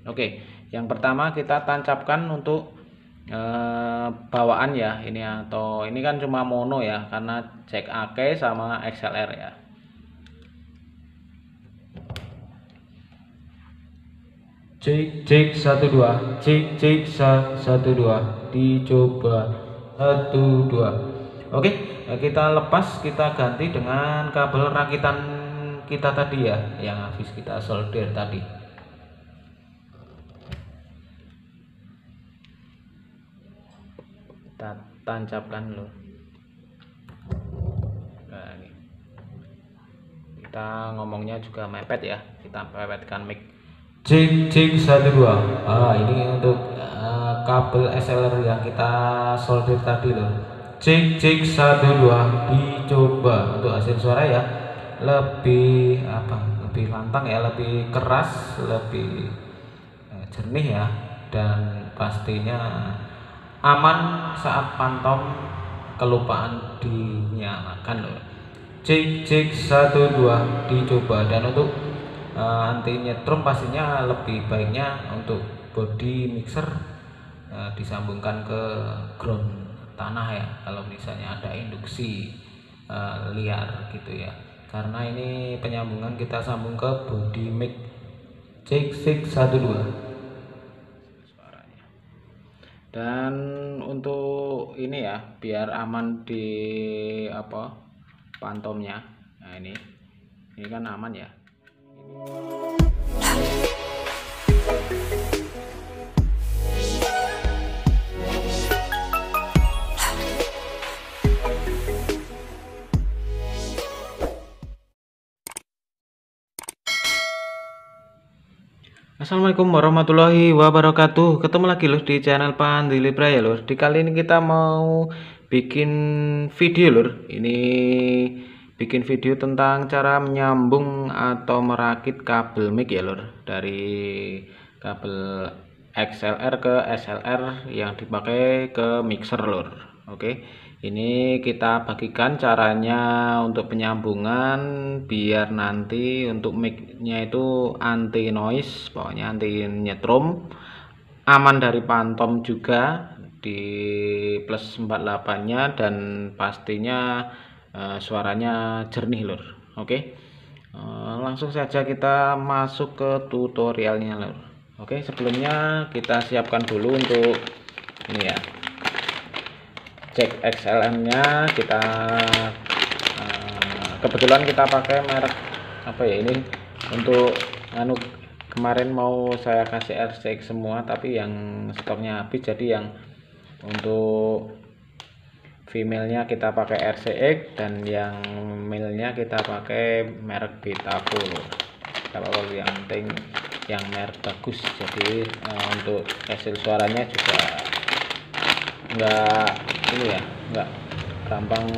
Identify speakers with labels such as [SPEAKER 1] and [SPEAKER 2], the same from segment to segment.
[SPEAKER 1] Oke, yang pertama kita tancapkan untuk bawaan ya ini, atau ini kan cuma mono ya karena jack AK sama XLR ya.
[SPEAKER 2] Cek 1 2, cek 1 2, dicoba 1 2.
[SPEAKER 1] Oke, kita lepas, kita ganti dengan kabel rakitan kita tadi ya, yang habis kita solder tadi. Kita tancapkan loh. Nah, ini. Kita ngomongnya juga mepet ya, kita mepetkan mic.
[SPEAKER 2] Cek 1 2. Ini untuk kabel SLR yang kita solder tadi loh. Cek 1 2, dicoba. Untuk hasil suara ya lebih lebih lantang ya, lebih keras, lebih jernih ya, dan pastinya aman saat pantom kelupaan dinyalakan loh. Cek 1 2, dicoba. Dan untuk anti nyetrum pastinya lebih baiknya untuk body mixer disambungkan ke ground tanah ya, kalau misalnya ada induksi liar gitu ya, karena ini penyambungan kita sambung ke body mic. Cek 1 2.
[SPEAKER 1] Dan untuk ini ya, biar aman di pantomnya. Nah, ini kan aman ya. Assalamualaikum warahmatullahi wabarakatuh. Ketemu lagi loh di channel Pandili Libra ya loh. Di kali ini kita mau bikin video loh. Ini bikin video tentang cara menyambung atau merakit kabel mic ya loh, dari kabel XLR ke SLR yang dipakai ke mixer lor. Oke, ini kita bagikan caranya untuk penyambungan biar nanti untuk mic-nya itu anti noise, pokoknya anti nyetrum, aman dari pantom juga di plus 48-nya, dan pastinya suaranya jernih lor. Oke, langsung saja kita masuk ke tutorialnya lor. Oke, sebelumnya kita siapkan dulu untuk ini ya, jack XLR nya. Kita kebetulan kita pakai merek apa ya ini, untuk kemarin mau saya kasih RCX semua tapi yang stoknya habis, jadi yang untuk female-nya kita pakai RCX dan yang male-nya kita pakai merek Betapo. Kalau yang penting yang merek bagus, jadi untuk hasil suaranya juga enggak ini ya, enggak gampang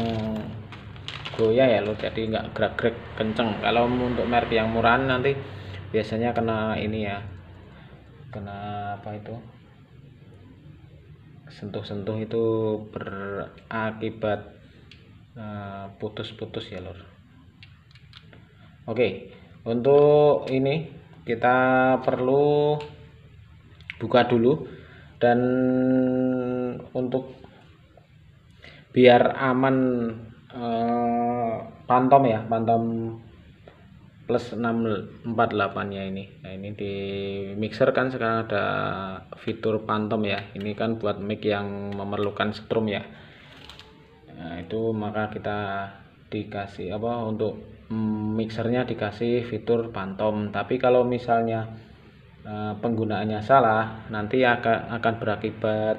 [SPEAKER 1] goyah ya lo, jadi enggak gerak-gerak kenceng. Kalau untuk merek yang murahan nanti biasanya kena ini ya, kena apa itu, sentuh-sentuh itu berakibat putus-putus ya lor. Oke, untuk ini kita perlu buka dulu, dan untuk biar aman pantom ya, pantom plus 648 nya ini. Nah, ini di mixer kan sekarang ada fitur pantom ya, ini kan buat mic yang memerlukan setrum ya. Nah, itu maka kita dikasih untuk mixernya dikasih fitur pantom. Tapi kalau misalnya penggunaannya salah, nanti akan berakibat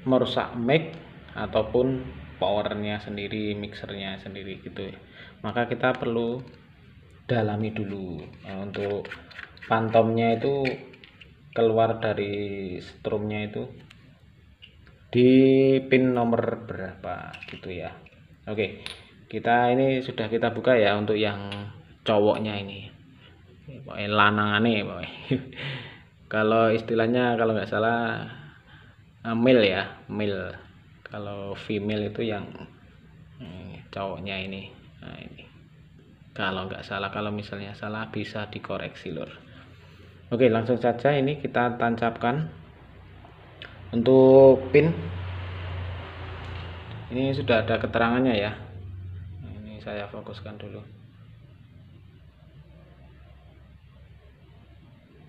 [SPEAKER 1] merusak mic ataupun powernya sendiri, mixernya sendiri gitu ya. Maka kita perlu dalami dulu untuk pantomnya itu keluar dari strumnya itu di pin nomor berapa gitu ya. Oke, kita ini sudah kita buka ya untuk yang cowoknya ini, pokoknya lanangane pokoknya. Kalau istilahnya kalau nggak salah male ya, male. Kalau female itu yang cowoknya ini. Nah, ini kalau nggak salah, kalau misalnya salah bisa dikoreksi lor. Oke, langsung saja ini kita tancapkan. Untuk pin ini sudah ada keterangannya ya. Ini saya fokuskan dulu.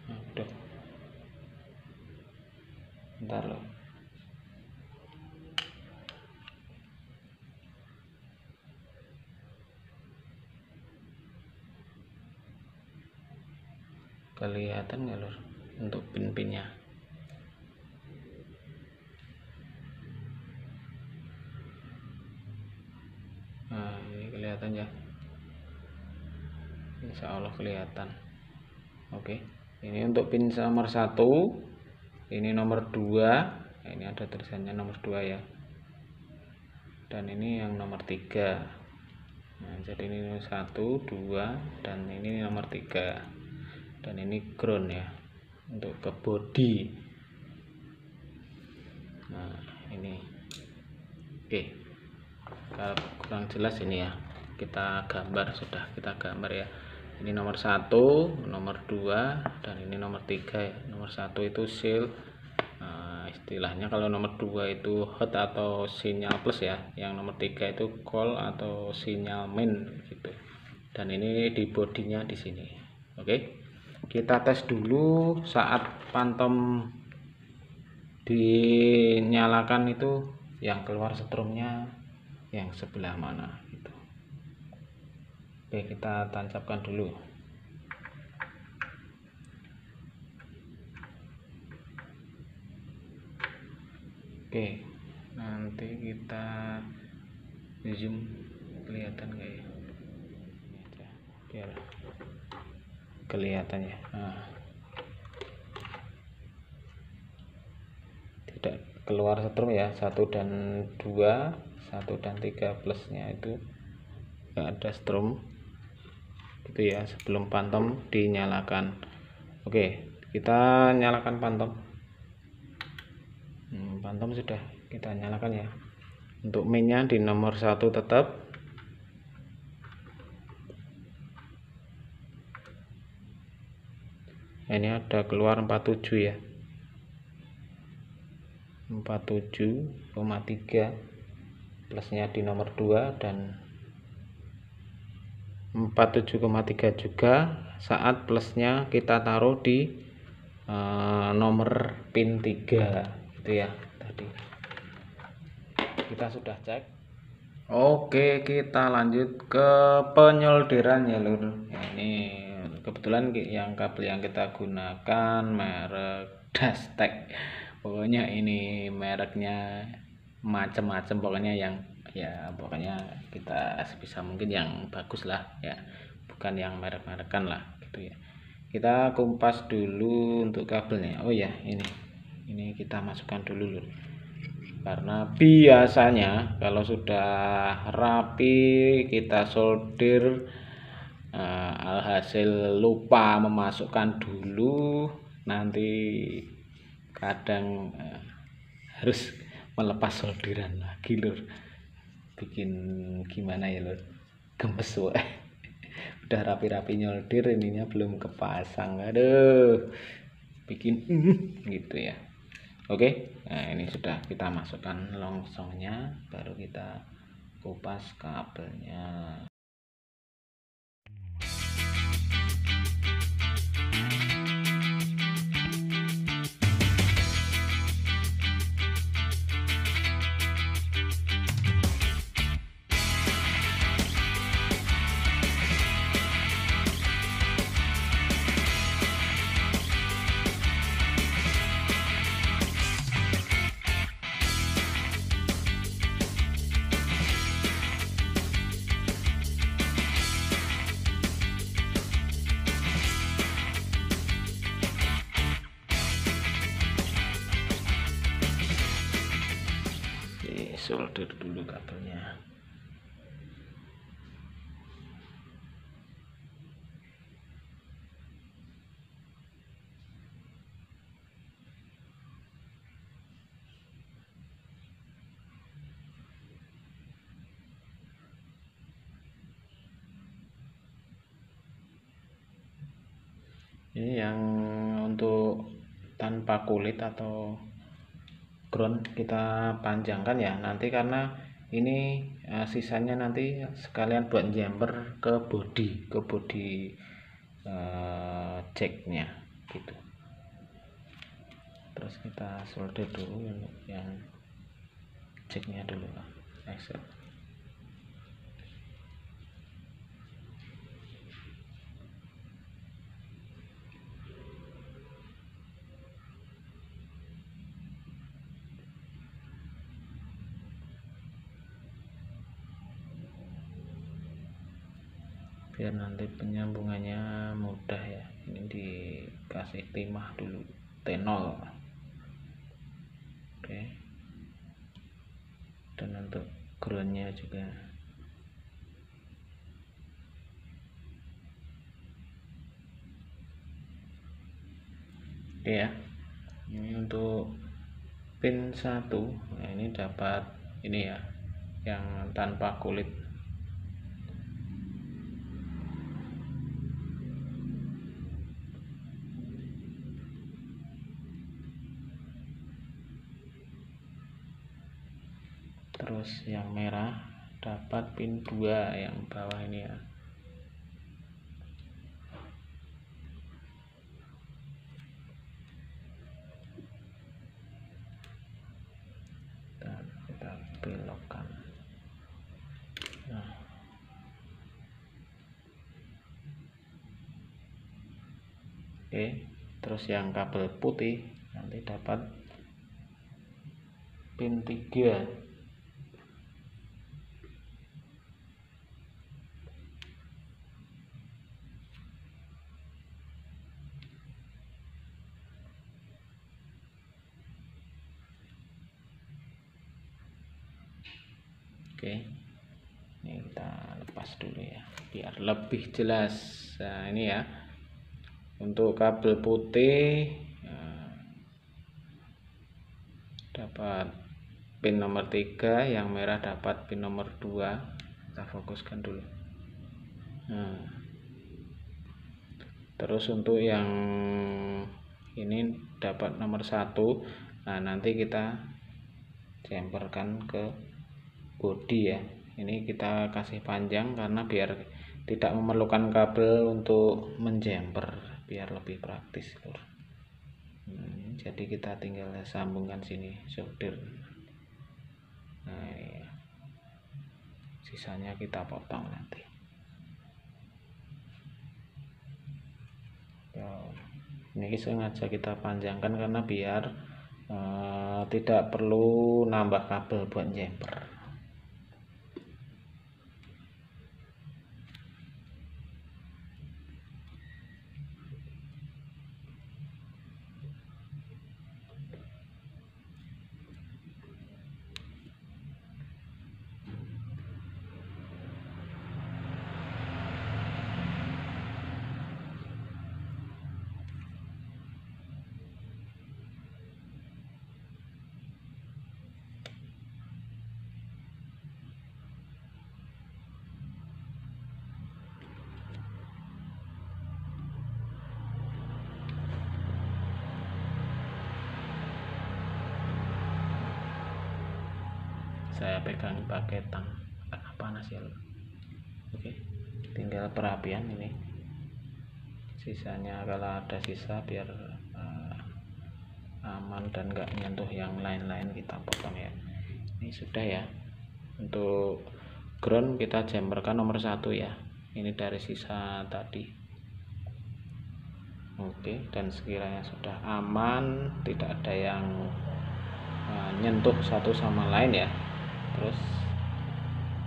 [SPEAKER 1] Aduh, bentar loh. Kelihatan nggak lur untuk pin-pinnya? Nah, ini kelihatan ya. Insya Allah kelihatan. Oke, ini untuk pin nomor 1, ini nomor 2. Nah, ini ada tulisannya nomor 2 ya, dan ini yang nomor 3. Nah, jadi ini 1, 2, dan ini nomor 3, dan ini ground ya untuk ke body. Nah, ini oke. Kalau kurang jelas ini ya, kita gambar, sudah kita gambar ya. Ini nomor 1, nomor 2, dan ini nomor 3 ya. Nomor 1 itu seal, istilahnya kalau nomor 2 itu hot atau sinyal plus ya, yang nomor 3 itu call atau sinyal main gitu. Dan ini di bodinya di sini. Oke, kita tes dulu saat phantom dinyalakan itu yang keluar strumnya yang sebelah mana gitu. Oke, kita tancapkan dulu. Oke, nanti kita zoom, kelihatan nggak ya? Ini aja biar kelihatan ya. Nah, tidak keluar setrum ya, 1 dan 2, 1 dan 3 plusnya itu nggak ada strum gitu ya sebelum phantom dinyalakan. Oke, kita nyalakan phantom. Phantom sudah kita nyalakan ya. Untuk mainnya di nomor 1 tetap. Ini ada keluar 47 ya, 47,3 plusnya di nomor 2, dan 47,3 juga saat plusnya kita taruh di nomor pin 3 gitu ya. Tadi kita sudah cek. Oke, kita lanjut ke penyolderan ya lur. Ini kebetulan yang kabel yang kita gunakan merek Dastek. Pokoknya ini mereknya macam-macam, pokoknya yang ya pokoknya kita sebisa mungkin yang bagus lah ya, bukan yang merek-merekan lah gitu ya. Kita kumpas dulu untuk kabelnya. Oh ya, ini kita masukkan dulu lur, karena biasanya kalau sudah rapi kita solder, alhasil lupa memasukkan dulu, nanti kadang harus melepas solderan lagi lur, bikin gimana ya lur, gemes woy. Udah rapi-rapi nyolder, ininya belum kepasang, aduh bikin gitu ya. Oke, nah ini sudah kita masukkan longsongnya, baru kita kupas kabelnya. Solder dulu kabelnya. Ini yang untuk tanpa kulit atau ground kita panjangkan ya nanti, karena ini sisanya nanti sekalian buat jumper ke body jacknya gitu. Terus kita solder dulu yang jacknya dulu lah, exit. Biar nanti penyambungannya mudah ya, ini dikasih timah dulu T0. Oke, dan untuk groundnya juga oke ya. Ini untuk pin 1, nah ini dapat ini ya yang tanpa kulit. Terus yang merah dapat pin 2 yang bawah ini ya. Dan kita belokkan. Nah, oke, terus yang kabel putih nanti dapat pin 3. Oke, ini kita lepas dulu ya biar lebih jelas. Nah ini ya untuk kabel putih dapat pin nomor 3, yang merah dapat pin nomor 2. Kita fokuskan dulu. Nah, terus untuk yang ini dapat nomor 1. Nah nanti kita jumperkan ke body ya. Ini kita kasih panjang karena biar tidak memerlukan kabel untuk menjumper, biar lebih praktis lur. Jadi kita tinggal sambungkan sini, solder. Nah ini ya. Sisanya kita potong nanti. Ini sengaja kita panjangkan karena biar tidak perlu nambah kabel buat jumper. Saya pegang pakai tang karena panas ya. Oke, tinggal perapian ini. Sisanya kalau ada sisa biar aman dan enggak nyentuh yang lain-lain kita potong ya. Ini sudah ya. Untuk ground kita jumperkan nomor 1 ya. Ini dari sisa tadi. Oke, dan sekiranya sudah aman, tidak ada yang nyentuh satu sama lain ya. Terus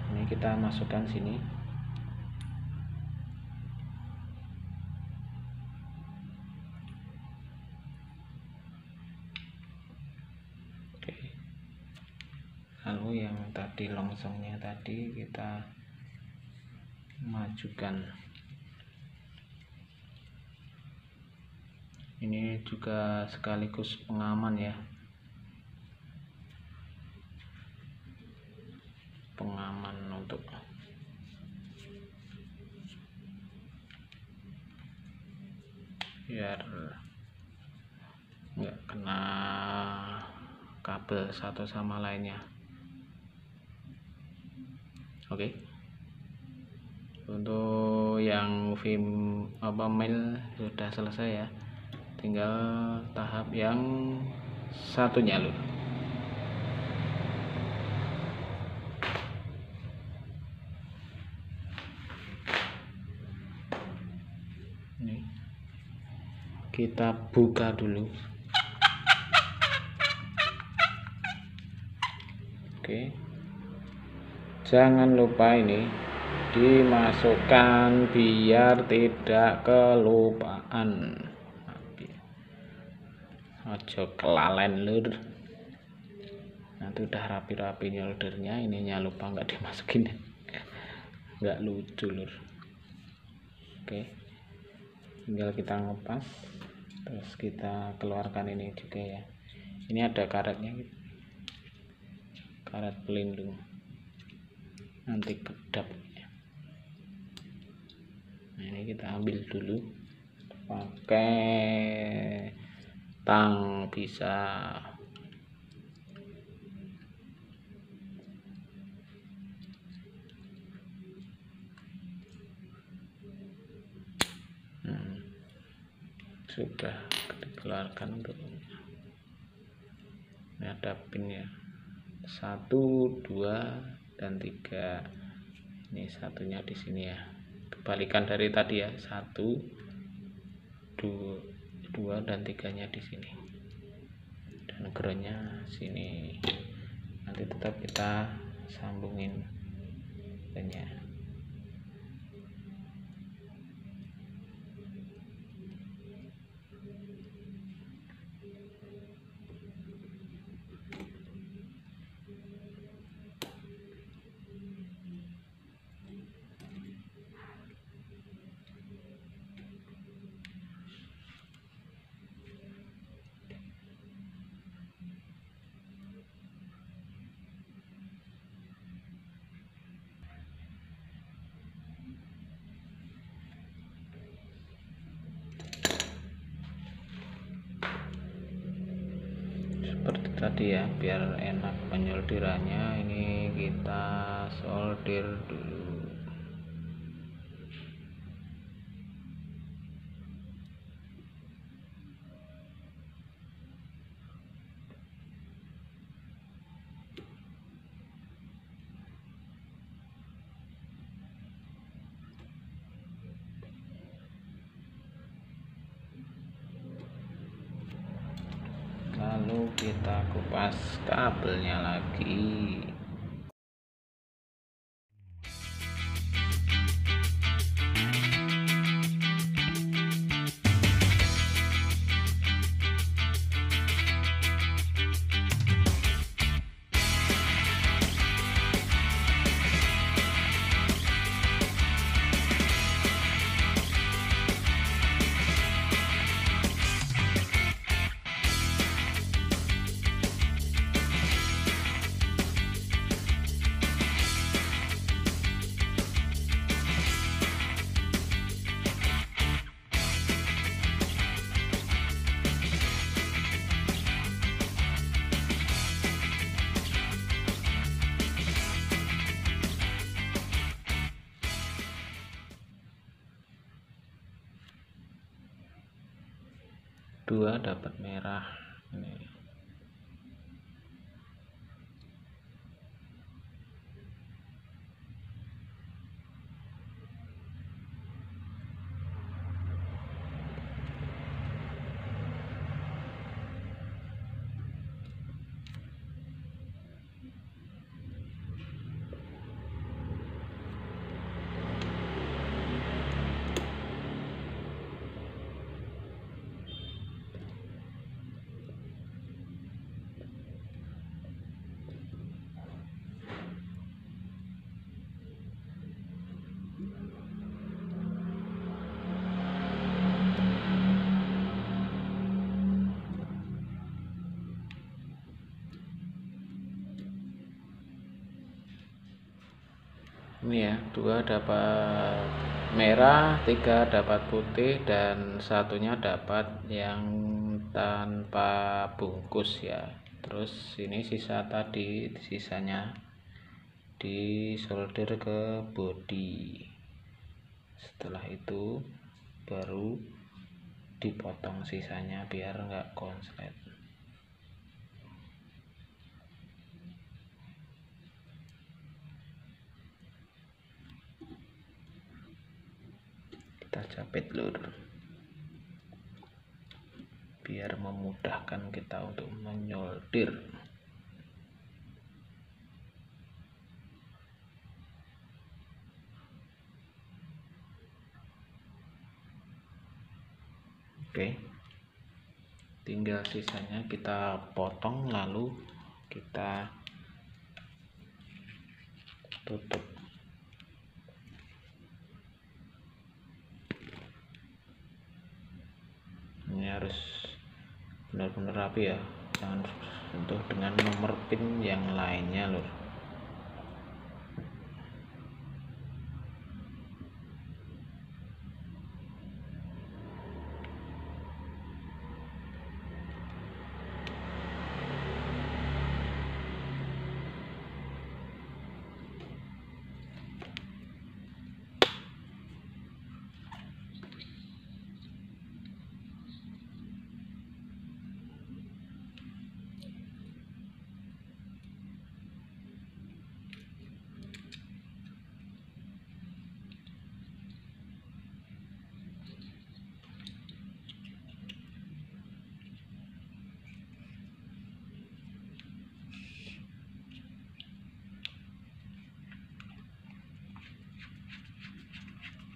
[SPEAKER 1] ini kita masukkan sini. Oke, lalu yang tadi longsongnya tadi kita majukan. Ini juga sekaligus pengaman ya, pengaman untuk biar nggak kena kabel satu sama lainnya. Oke. Untuk yang mail sudah selesai ya, tinggal tahap yang satunya lur. Ini kita buka dulu. Oke, jangan lupa ini dimasukkan biar tidak kelupaan. Ojo kelalen lur. Nanti udah rapi-rapi nyoldernya, ininya lupa nggak dimasukin, nggak lucu lur. Oke, tinggal kita ngepas, terus kita keluarkan ini juga ya. Ini ada karetnya gitu, karet pelindung nanti kedap. Nah, ini kita ambil dulu pakai tang bisa. Sudah dikeluarkan untuk ini ada pin ya, 1, 2, dan 3. Ini satunya di sini ya, kebalikan dari tadi ya, 1, 2, dan 3-nya di sini, dan groundnya sini. Nanti tetap kita sambungin pinnya. Seperti tadi ya, biar enak penyolderannya. Ini kita solder dulu. Lalu kita kupas kabelnya lagi. Dua dapat merah ini. Ini ya, 2 dapat merah, 3 dapat putih, dan satunya dapat yang tanpa bungkus ya. Terus ini sisa tadi, sisanya disolder ke bodi. Setelah itu baru dipotong sisanya biar enggak konslet. Kita jepit lur biar memudahkan kita untuk menyolder. Oke, tinggal sisanya kita potong lalu kita tutup. Ini harus benar-benar rapi ya, jangan sentuh dengan nomor pin yang lainnya lur.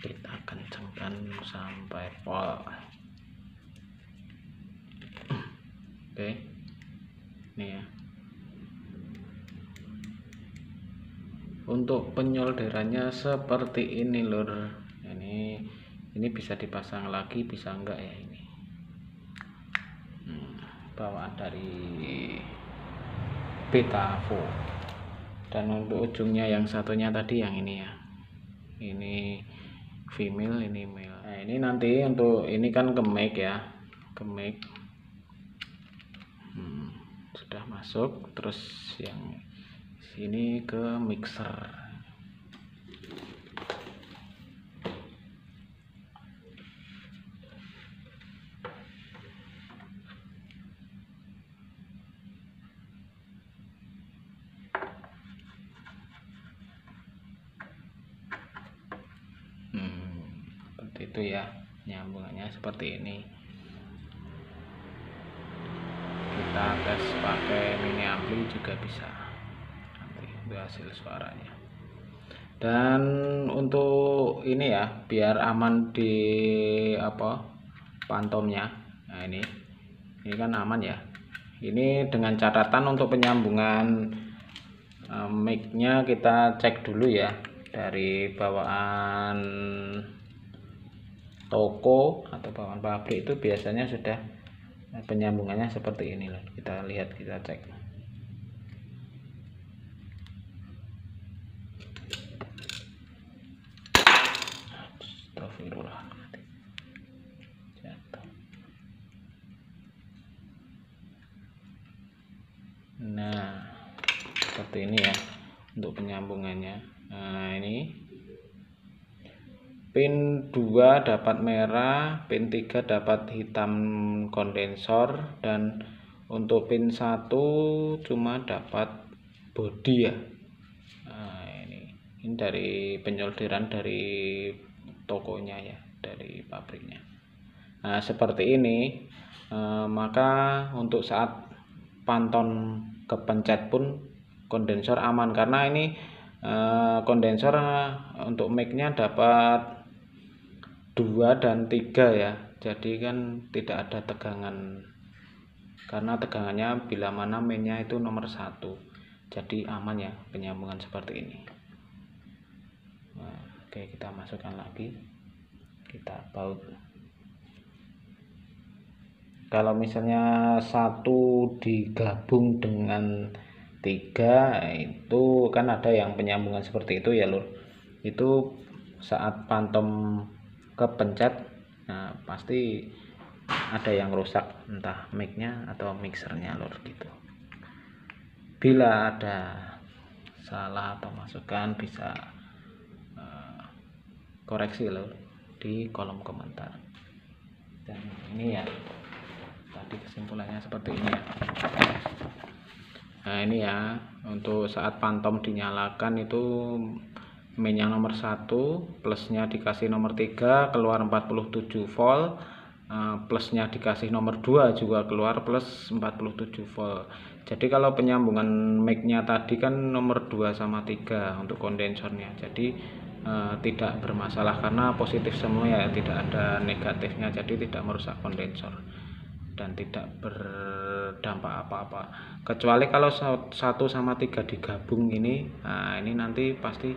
[SPEAKER 1] Kita kencangkan sampai pol. Oke, ini ya. Untuk penyolderannya seperti ini lur. Ini bisa dipasang lagi, bisa enggak ya ini. Bawaan dari Betavo. Dan untuk ujungnya yang satunya tadi yang ini ya. Ini female, ini male. Nah, ini nanti untuk ini kan kemek ya, kemek sudah masuk. Terus yang sini ke mixer. Seperti itu ya, nyambungannya seperti ini. Kita tes pakai mini ampli juga bisa, nanti itu hasil suaranya. Dan untuk ini ya, biar aman di pantomnya. Nah ini kan aman ya. Ini dengan catatan untuk penyambungan mic-nya kita cek dulu ya dari bawaan toko atau bawaan pabrik, itu biasanya sudah penyambungannya seperti ini loh. Kita lihat, kita cek. Astagfirullah. Jatuh. Nah, seperti ini ya untuk penyambungannya. Nah, ini pin 2 dapat merah, pin 3 dapat hitam kondensor, dan untuk pin 1 cuma dapat bodi ya. Nah, ini dari penyolderan dari tokonya ya, dari pabriknya. Nah, seperti ini. Maka untuk saat panton kepencet pun kondensor aman, karena ini kondensor untuk mic-nya dapat 2 dan 3 ya, jadi kan tidak ada tegangan, karena tegangannya bila mana main-nya itu nomor 1, jadi aman ya penyambungan seperti ini. Nah, oke, kita masukkan lagi, kita baut. Kalau misalnya 1 digabung dengan 3 itu kan ada yang penyambungan seperti itu ya lur, itu saat Phantom kepencet, nah pasti ada yang rusak, entah mic-nya atau mixernya lur gitu. Bila ada salah atau masukan bisa koreksi lur di kolom komentar. Dan ini ya tadi kesimpulannya seperti ini ya. Nah ini ya, untuk saat Phantom dinyalakan itu main yang nomor 1 plusnya dikasih nomor 3 keluar 47 volt, plusnya dikasih nomor 2 juga keluar plus 47 volt. Jadi kalau penyambungan mic-nya tadi kan nomor 2 sama 3 untuk kondensornya, jadi tidak bermasalah karena positif semua ya, tidak ada negatifnya, jadi tidak merusak kondensor dan tidak berdampak apa-apa, kecuali kalau 1 sama 3 digabung ini. Nah ini nanti pasti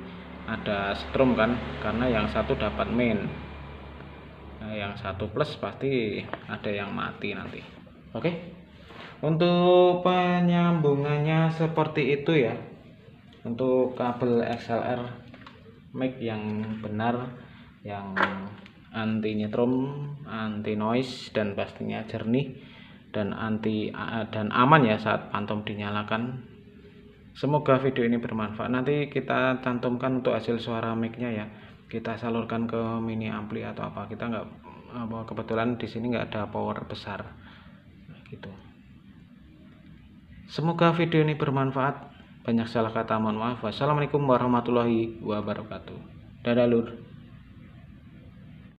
[SPEAKER 1] ada strum kan, karena yang satu dapat main, yang satu plus pasti ada yang mati nanti. Oke, untuk penyambungannya seperti itu ya, untuk kabel XLR mic yang benar, yang anti nyetrum, anti noise, dan pastinya jernih dan dan aman ya saat Phantom dinyalakan. Semoga video ini bermanfaat. Nanti kita cantumkan untuk hasil suara mic-nya ya, kita salurkan ke mini ampli atau apa, kita nggak kebetulan di sini nggak ada power besar gitu. Semoga video ini bermanfaat. Banyak salah kata mohon maaf. Wassalamualaikum warahmatullahi wabarakatuh. Dadah lur.